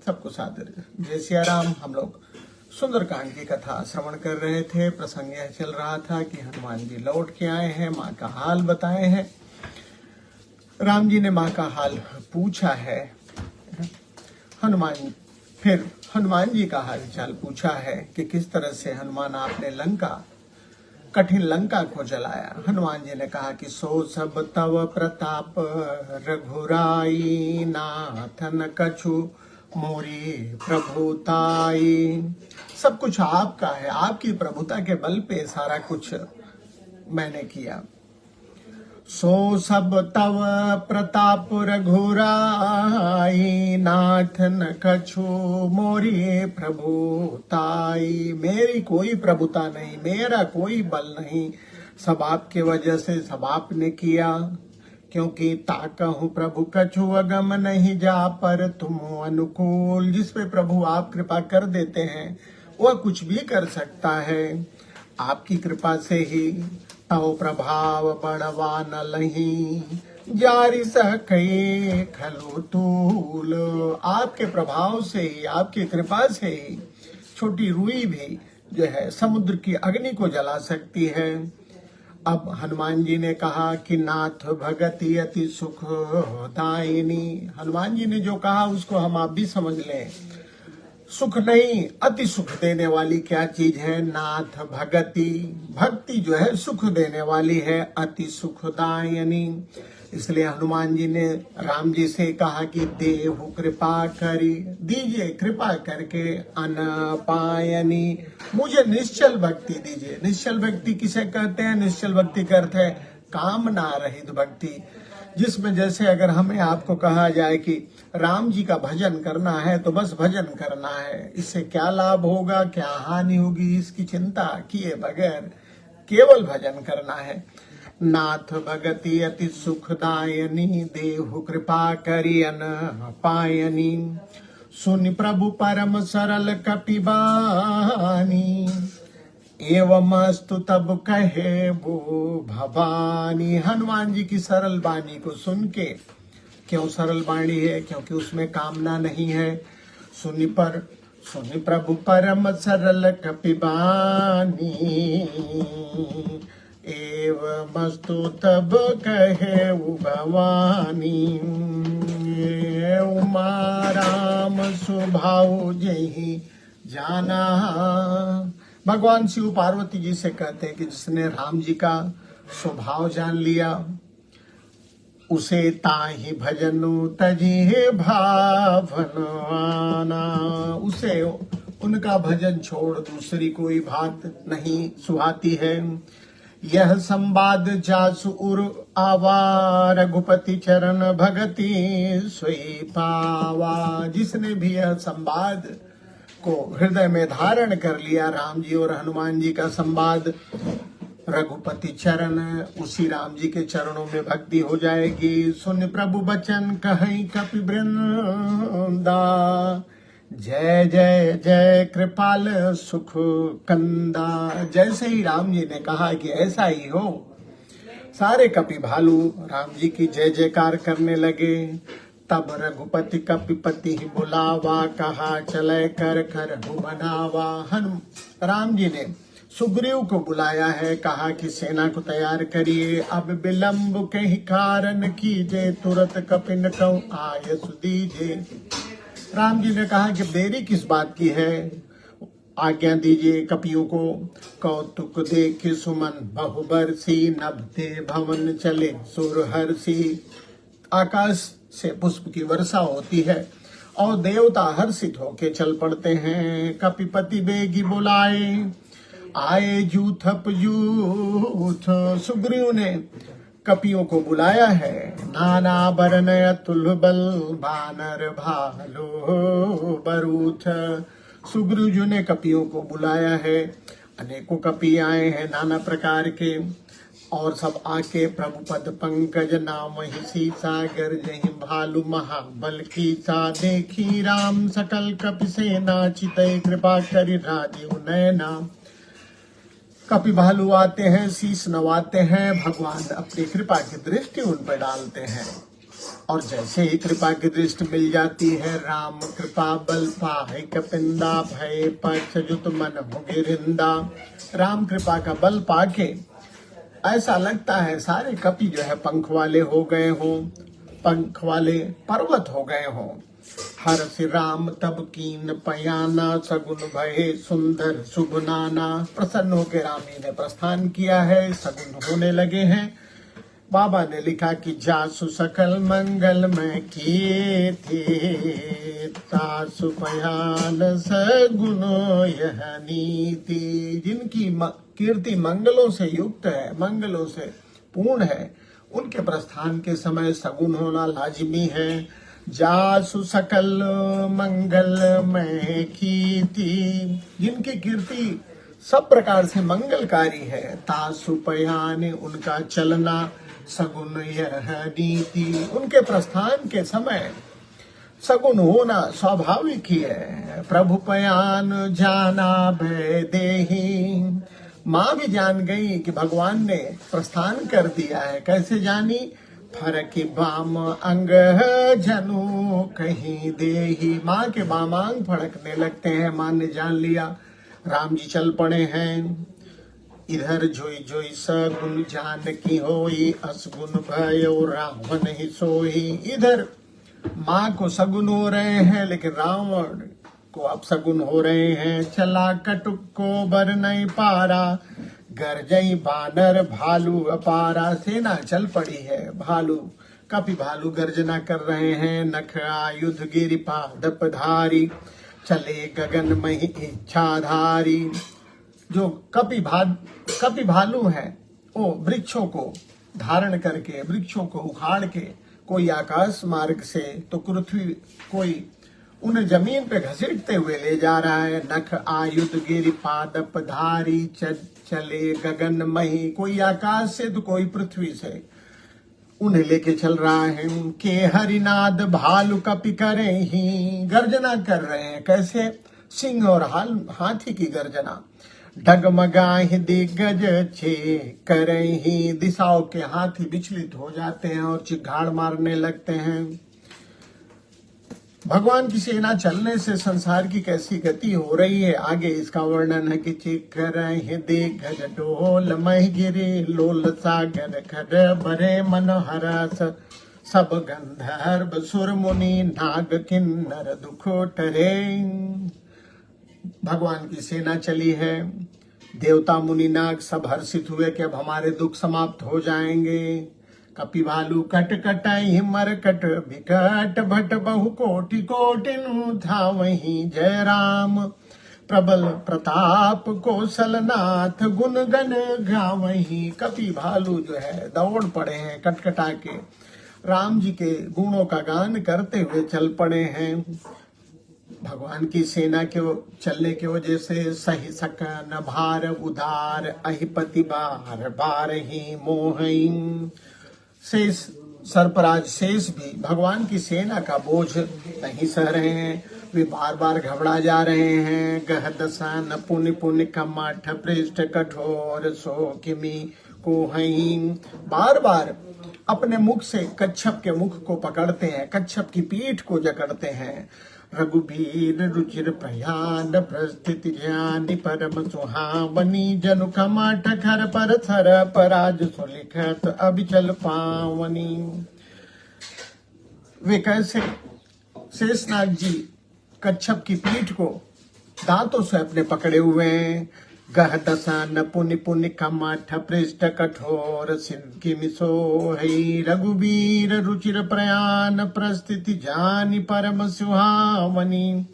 सबको सादर जय सिया राम। हम लोग सुंदरकांड की कथा श्रवण कर रहे थे। प्रसंग यह चल रहा था कि हनुमान जी लौट के आए हैं, माँ का हाल बताए हैं। राम जी ने माँ का हाल पूछा है। फिर हनुमान जी का हाल चाल पूछा है कि किस तरह से हनुमान आपने कठिन लंका को जलाया। हनुमान जी ने कहा कि सो सब तव प्रताप रघुराई, नाथन कछु मोरी प्रभुताई। सब कुछ आपका है, आपकी प्रभुता के बल पे सारा कुछ मैंने किया। सो सब तव प्रताप रघुराई, नाथन कछु मोरी प्रभुताई। मेरी कोई प्रभुता नहीं, मेरा कोई बल नहीं, सब आपके वजह से, सब आपने किया। क्योंकि ताकहु प्रभु कछु अगम नहीं, जा पर तुम अनुकूल। जिस पे प्रभु आप कृपा कर देते हैं वह कुछ भी कर सकता है। आपकी कृपा से ही तव प्रभाव बढ़वा न लही, जारी सके खलो तूल। आपके प्रभाव से ही, आपकी कृपा से ही छोटी रुई भी जो है समुद्र की अग्नि को जला सकती है। अब हनुमान जी ने कहा कि नाथ भगति अति सुख दायिनी। हनुमान जी ने जो कहा उसको हम आप भी समझ लें। सुख नहीं, अति सुख देने वाली क्या चीज है? नाथ भगति। भक्ति जो है सुख देने वाली है, अति सुखदायिनी। इसलिए हनुमान जी ने राम जी से कहा कि देहु कृपा करी, दीजिए कृपा करके अनपायनी, मुझे निश्चल भक्ति दीजिए। निश्चल भक्ति किसे कहते हैं? निश्चल भक्ति का अर्थ है कामना रहित भक्ति, जिसमें जैसे अगर हमें आपको कहा जाए कि राम जी का भजन करना है तो बस भजन करना है, इससे क्या लाभ होगा, क्या हानि होगी, इसकी चिंता किए बगैर केवल भजन करना है। नाथ भगति अति सुखदायनी, देहु कृपा करी अनपायनी। सुन प्रभु परम सरल कपिबानी, एवमस्तु तब कहे वो भवानी। हनुमान जी की सरल वाणी को सुन के, क्यों सरल वाणी है? क्योंकि उसमें कामना नहीं है। सुनि प्रभु परम सरल कपिबानी, एवमस्तु तब कहे वो भवानी। उमा राम स्वभाव जही जाना। भगवान शिव पार्वती जी से कहते हैं कि जिसने राम जी का स्वभाव जान लिया, उसे ताहि भजनु तजी भावन आना। उसे उनका भजन छोड़ दूसरी कोई बात नहीं सुहाती है। यह संवाद जासु उर आवा, रघुपति चरण भगति सोई पावा। जिसने भी यह संवाद को हृदय में धारण कर लिया, राम जी और हनुमान जी का संवाद, रघुपति चरण, उसी राम जी के चरणों में भक्ति हो जाएगी। सुन प्रभु बचन कहीं कपि वृंदा, जय जय जय कृपाल सुख कंदा। जैसे ही राम जी ने कहा कि ऐसा ही हो, सारे कपि भालू राम जी की जय जयकार करने लगे। तब रघुपति कपिपति ही बुलावा, कहा चले कर बनावा। राम जी ने सुग्रीव को बुलाया है, कहा कि सेना को तैयार करिए। अब विलंब के ही कारण कीजे, तुरंत कपिन कहूं आयस दीजे। राम जी ने कहा कि देरी किस बात की है, आज्ञा दीजिए कपियों को। कौतुक देख सुमन बहुबरसी, नभते भवन चले सुरहर्षि। आकाश से पुष्प की वर्षा होती है और देवता हर्षित होके चल पड़ते हैं। कपिपति बेगी बुलाए, आए जूथप जूथ। सुग्रीव ने कपियों को बुलाया है। नाना बरन अतुल बल, बानर भालो बरूथ। सुग्रीव जी ने कपियों को बुलाया है। अनेकों कपि आए हैं नाना प्रकार के, और सब आके प्रभु पद पंकज नाम ही सीसा। गर्जहि भालु महाबल की सा, देखी राम सकल कपि सेना, चितई कृपा करि राजीव नैना। कपि भालू आते हैं, शीश नवाते हैं, भगवान अपनी कृपा की दृष्टि उन पर डालते हैं। और जैसे ही कृपा की दृष्टि मिल जाती है, राम कृपा बल पाए कपिंदा, भय पछजुत मन हो गिरिंदा। राम कृपा का बल पाके ऐसा लगता है सारे कपि जो है पंख वाले हो गए हों, पंख वाले पर्वत हो गए हों। हर श्री राम तब कीन पयाना, सगुन भये सुंदर शुभ नाना। प्रसन्न होकर राम जी ने प्रस्थान किया है, सगुन होने लगे हैं। बाबा ने लिखा कि जासु सकल मंगल में किए थे, तासु पयान सगुन यह नीति। जिनकी कीर्ति मंगलों से युक्त है, मंगलों से पूर्ण है, उनके प्रस्थान के समय सगुन होना लाजिमी है। जासु सकल मंगल में कीर्ति, जिनकी कीर्ति सब प्रकार से मंगलकारी है। तासु पयान, उनका चलना, सगुन यह नीति, उनके प्रस्थान के समय सगुन होना स्वाभाविक ही है। प्रभु पयान जाना भय देही, माँ भी जान गई कि भगवान ने प्रस्थान कर दिया है। कैसे जानी? फरक बाम अंग जनु कहीं देही, माँ के बामांग फड़कने लगते हैं। माँ ने जान लिया राम जी चल पड़े हैं। इधर जोई जोई सगुन जानकी होई, असगुन भयो रावण ही सोई। इधर माँ को सगुन हो रहे हैं, लेकिन रावण को अपसगुन हो रहे हैं। चला कटुक को बर नहीं पारा, गरजई बानर भालू अपारा। सेना चल पड़ी है, भालू कपि भालू गर्जना कर रहे हैं। नख आयुध गिरि पादप धारी, चले गगन मही इच्छाधारी। जो कपि भालू है, वो वृक्षों को धारण करके, वृक्षों को उखाड़ के कोई आकाश मार्ग से तो पृथ्वी, कोई उन्हें जमीन पे घसीटते हुए ले जा रहा है। नख आयुध गिरि पादप धारी, चले गगन मही, कोई आकाश से तो कोई पृथ्वी से उन्हें लेके चल रहा है। के हरिनाद भालू कपि करे ही, गर्जना कर रहे हैं। कैसे? सिंह और हाथी की गर्जना। डगमगाहि दिग्गज छे करे ही, दिशाओं के हाथी विचलित हो जाते हैं और चिघाड़ मारने लगते हैं। भगवान की सेना चलने से संसार की कैसी गति हो रही है, आगे इसका वर्णन है कि चिकर दिग्गज डोल मह गिरे, लोल सागर खर बरे मन हरस, सब गंधर्व सुर मुनि नाग किन्नर दुख टरे। भगवान की सेना चली है, देवता मुनि नाग सब हर्षित हुए कि अब हमारे दुख समाप्त हो जाएंगे। कपि भालू कट कटाई मरकट, विकट भट बहु कोटि कोटिनु था वही। जय राम प्रबल प्रताप कौशलनाथ, गुण गण गावही। कपि भालू जो है दौड़ पड़े हैं, कटकटा के राम जी के गुणों का गान करते हुए चल पड़े हैं। भगवान की सेना के चलने की वजह से सही सकन भार उदार, अहिपति बार बार ही मोहि। शेष सर्पराज शेष भी भगवान की सेना का बोझ नहीं सह रहे हैं, वे बार बार घबरा जा रहे हैं। गह दसन पुण्य पुण्य कमठ, पृष्ठ कठोर सो किमी को हई। बार बार अपने मुख से कच्छप के मुख को पकड़ते हैं, कच्छप की पीठ को जकड़ते हैं। रघुबीर रुचिर प्रयान, प्रस्थिति ज्ञानी परम सुहावनी। जनु कमठ खर पर थर, पराज सुलिखत अभिचल पावनी। वे कैसे? शेषनाग जी कच्छप की पीठ को दांतों से अपने पकड़े हुए हैं। गह दसन पुण्य पुण्य कमठ, पृष्ठ कठोर सिंह मिसो है। रघुबीर रुचिर प्रयान, प्रस्थिति जानी परम सुहावनी।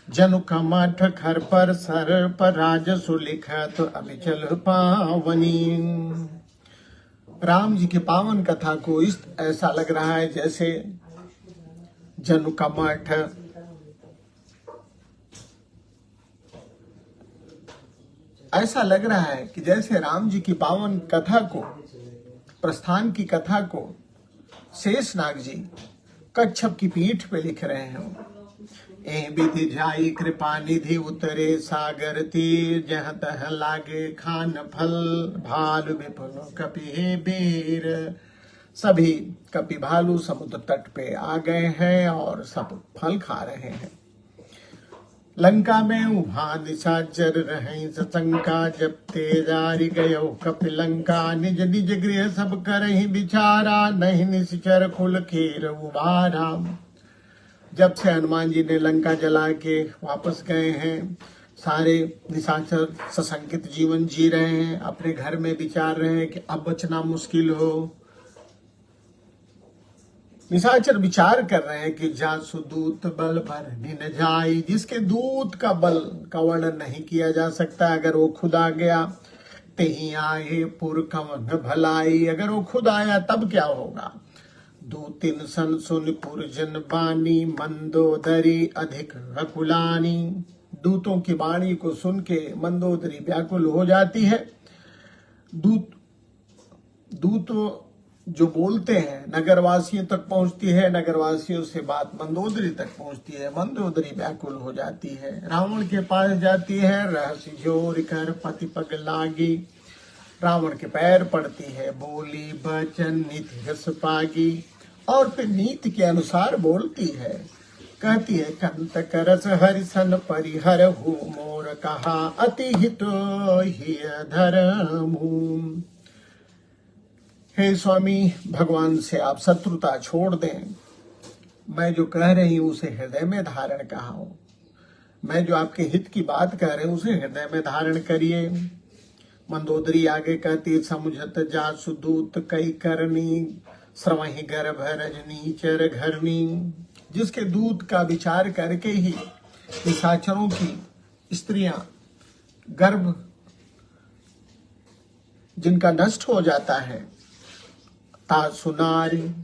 जनु कमठ खर पर सर, पर राज सुलिखत अभिचल पावनी। राम जी की पावन कथा को ऐसा लग रहा है जैसे जनु कमठ ऐसा लग रहा है कि जैसे राम जी की पावन कथा को, प्रस्थान की कथा को शेषनाग जी कच्छप की पीठ पे लिख रहे हैं। ए विधि जाई कृपा निधि, उतरे सागर तीर, जह तह लागे खान फल, भाल विपुल कपि हे बेर। सभी कपि भालू समुद्र तट पे आ गए हैं और सब फल खा रहे हैं। लंका में उभा निशाचर रहें सशंका, जब तेजारी गयो कपि लंका, निज निज गृह सब करहि बिचारा, नहीं निश्चर कुल खेर उबारा। जब से हनुमान जी ने लंका जला के वापस गए हैं, सारे निशाचर सशंकित जीवन जी रहे हैं, अपने घर में विचार रहे हैं कि अब बचना मुश्किल हो। निशाचर विचार कर रहे हैं कि जासु दूत बल भर न जाई, जिसके दूत का बल का वर्णन नहीं किया जा सकता। अगर वो खुद आ गया तेही आए पुर कवन भलाई, अगर वो खुद आया तब क्या होगा। दूतिन सन सुन पुर जन बानी, मंदोदरी अधिक रकुलानी। दूतों की वाणी को सुन के मंदोदरी व्याकुल हो जाती है। दूत जो बोलते हैं नगरवासियों तक पहुंचती है, नगरवासियों से बात मंदोदरी तक पहुंचती है, मंदोदरी व्याकुल हो जाती है। रावण के पास जाती है, रहस्य जोर कर पति पग लागी। रावण के पैर पड़ती है, बोली बचन नीति रस पागी, और फिर नीति के अनुसार बोलती है। कहती है कंत करस हरिसन परिहर हूँ, मोर कहा अति हित ही धर्म। हे स्वामी, भगवान से आप शत्रुता छोड़ दें। मैं जो कह रही हूं उसे हृदय में धारण कहा हूं। मैं जो आपके हित की बात कह रही हूं उसे हृदय में धारण करिए। मंदोदरी आगे कहती, समुझत जासु दूत कई करनी, श्रवहि गर्भ रजनी चर घरनी। जिसके दूत का विचार करके ही निशाचरों की स्त्रियां गर्भ जिनका नष्ट हो जाता है, ता सुनारी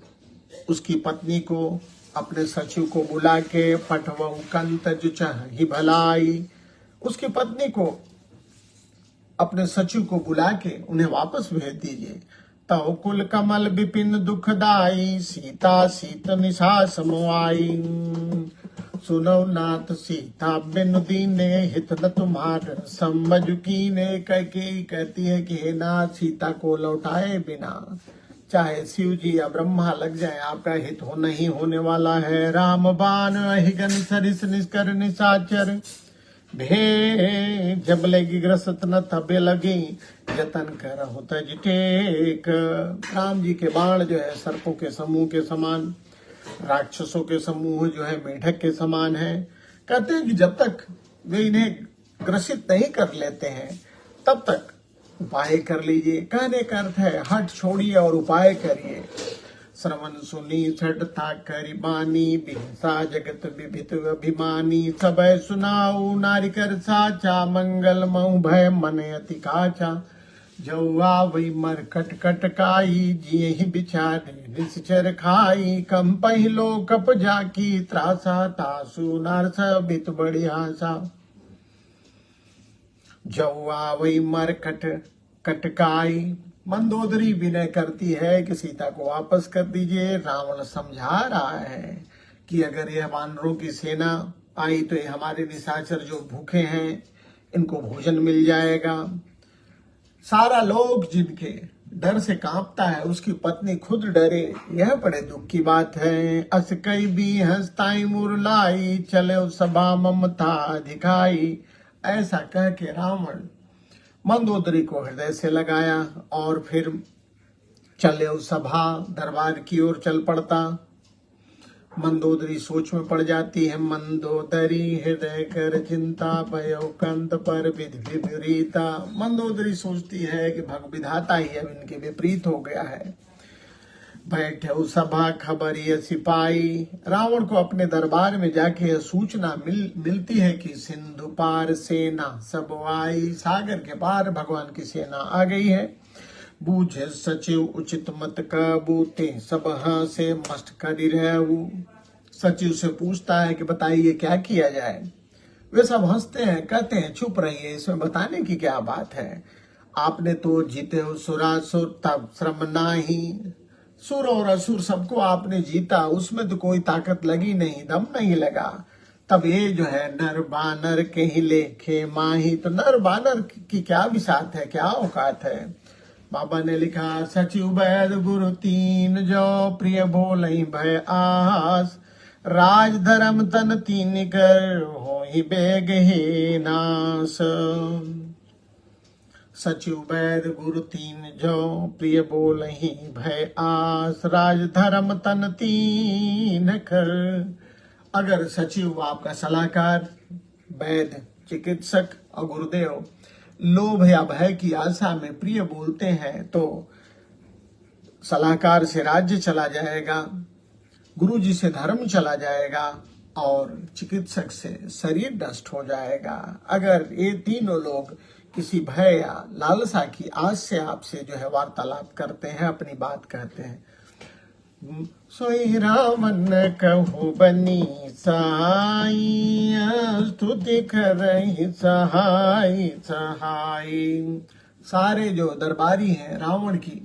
उसकी पत्नी को अपने सचिव को बुला के पठवऊ कंत जो चाहि भलाई, उसकी पत्नी को अपने सचिव को बुला के उन्हें वापस भेज दीजिए। तव कुल कमल विपिन दुखदाई, सीता सीत निशा समवाई। सुनो नाथ सीता बिनु दीने, हित न तुम्हार समझ कीने। कहती है कि हे नाथ, सीता को लौटाए बिना चाहे शिव जी या ब्रह्मा लग जाए, आपका हित हो नहीं होने वाला है। राम बाण अहिगन सरिस निष्कर निशाचर, भे जब लगी ग्रसत न तबे लगी, जतन कर होता जिटेक। राम जी के बाण जो है सर्पों के समूह के समान, राक्षसों के समूह जो है मेढक के समान है। कहते हैं कि जब तक वे इन्हें ग्रसित नहीं कर लेते हैं तब तक उपाय कर लीजिए। कहने का अर्थ है हट छोड़िए और उपाय करिए। श्रवण सुनी छठता करी बानी, बिहसा जगत विभित अभिमानी। सबय सुनाऊ नारी कर साचा, मंगल मऊ भय मन अति काचा। जौआ वही मर कट कटकाई, जिये ही बिचार निश्चर खाई। कम पहिलो कप जाकी त्रासा, तासु नारस बित बड़ी आशा। जौआ वही मर कटकाई। मंदोदरी विनय करती है कि सीता को वापस कर दीजिए। रावण समझा रहा है कि अगर यह वानरों की सेना आई तो ये हमारे निशाचर जो भूखे हैं इनको भोजन मिल जाएगा। सारा लोग जिनके डर से कांपता है, उसकी पत्नी खुद डरे, यह बड़े दुख की बात है। अस कई भी हंसताई मुरलाई, चले सभा ममता दिखाई। ऐसा कह के रावण मंदोदरी को हृदय से लगाया और फिर चले उस सभा दरबार की ओर चल पड़ता। मंदोदरी सोच में पड़ जाती है। मंदोदरी हृदय कर चिंता, भयो कंत पर विधि विपरीता। मंदोदरी सोचती है कि भग विधाता ही अब इनके विपरीत हो गया है। बैठे सभा खबरिय सिपाही। रावण को अपने दरबार में जाके यह सूचना मिलती है कि सिंधु पार सेना सब आई। सागर के पार भगवान की सेना आ गई है। बूझे सचिव उचित मत कबूते, सब से मस्त करी रहू। सचिव से पूछता है कि बताइए क्या किया जाए। वे सब हंसते हैं, कहते हैं चुप रहिए, इसमें बताने की क्या बात है। आपने तो जीते हो सुरासुर, तब श्रम नाही। सुर और असुर सबको आपने जीता, उसमें तो कोई ताकत लगी नहीं, दम नहीं लगा। तब ये जो है नर बानर के ही लेखे माही, तो नर बानर की क्या विसात है, क्या औकात है। बाबा ने लिखा, सचिव वैद गुरु तीन जो प्रिय बोलई भय आस, राज धर्म तन तीन कर हो ही बेग ही नास। सचिव वैद गुरु तीन जो प्रिय बोलहि भय आस, राज धर्म तन तीन कर। अगर सचिव आपका सलाहकार, वैद चिकित्सक और गुरुदेव लोभ या भय की आशा में प्रिय बोलते हैं तो सलाहकार से राज्य चला जाएगा, गुरु जी से धर्म चला जाएगा और चिकित्सक से शरीर नष्ट हो जाएगा। अगर ये तीनों लोग किसी भय या लालसा की आस से आपसे जो है वार्तालाप करते हैं, अपनी बात कहते हैं, सोई रामन कहु बनी सहाई, स्तुति करहि सहाय सहाय। सारे जो दरबारी हैं रावण की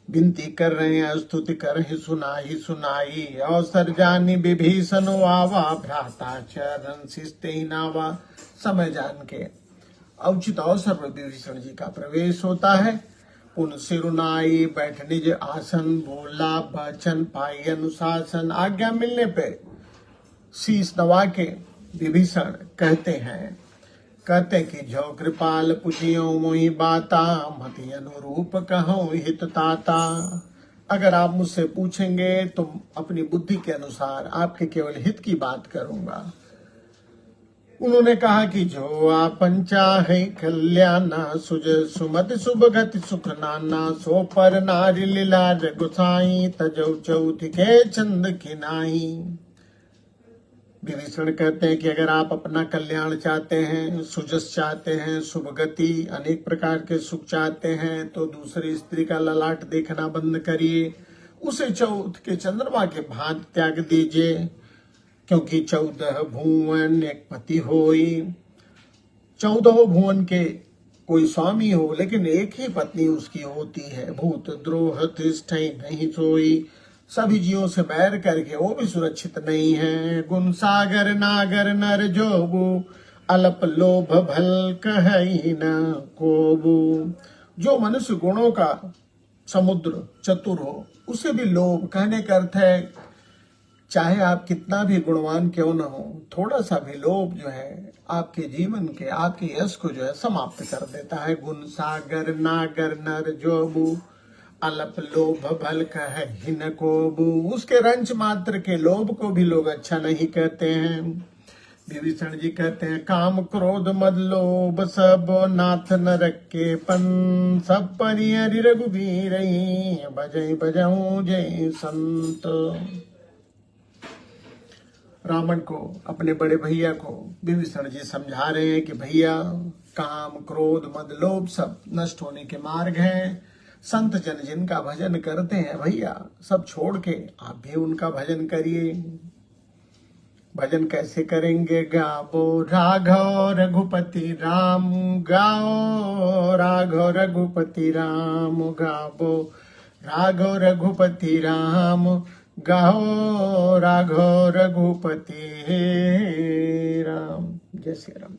विनती कर रहे हैं, स्तुति करहि सुनाई सुनाई। अवसर जानी विभीषण आवा, भ्राता चरण शिस्ते नावा। समय जान के उचित अवसर पर विभीषण जी का प्रवेश होता है। पुन सिरुनाई बैठ निज आसन, बोला वचन पाई अनुशासन। आज्ञा मिलने पे शीश नवा के विभीषण कहते कि जो कृपाल पुजियो मोहि बाता, मति अनुरूप कहो हित ताता। अगर आप मुझसे पूछेंगे तो अपनी बुद्धि के अनुसार आपके केवल हित की बात करूंगा। उन्होंने कहा कि जो आपन चाहे कल्याणा, सुज सुमति शुभ गति सुख नाना। सो पर नारी लीला गुसाई, तजौ चौथ के चंद की नाई। विभीषण कहते हैं कि अगर आप अपना कल्याण चाहते हैं, सुजस चाहते हैं, शुभ गति, अनेक प्रकार के सुख चाहते हैं तो दूसरी स्त्री का ललाट देखना बंद करिए, उसे चौथ के चंद्रमा के भांति त्याग दीजिए, क्योंकि 14 भुवन एक पति होई। 14 भुवन के कोई स्वामी हो लेकिन एक ही पत्नी उसकी होती है। भूत द्रोह तिष्ठई नहीं सोई। सभी जीवों से बैर करके वो भी सुरक्षित नहीं है। गुण सागर नागर नर जोगु, अल्प लोभ भल कहई न कोबू। जो मनुष्य गुणों का समुद्र चतुर हो, उसे भी लोभ, कहने का अर्थ है चाहे आप कितना भी गुणवान क्यों न हो, थोड़ा सा भी लोभ जो है आपके जीवन के, आपके यश को जो है समाप्त कर देता है। गुण सागर नागर नर जोबू, अल्प लोभ भल कहहि न कोबू। उसके रंच मात्र के लोभ को भी लोग अच्छा नहीं कहते हैं। विभीषण जी कहते हैं, काम क्रोध मद लोभ सब, नाथ नरक के पन। सब परिहरि रघुबीर, भजई भजऊ जय संत। रावण को, अपने बड़े भैया को विभीषण जी समझा रहे हैं कि भैया, काम क्रोध मद लोभ सब नष्ट होने के मार्ग हैं। संत जन जिनका भजन करते हैं भैया, सब छोड़ के आप भी उनका भजन करिए। भजन कैसे करेंगे? गाओ राघव रघुपति राम, गाओ राघव रघुपति राम, गाओ राघव रघुपति राम, गाओ राघव रघुपति राम। जय श्री राम।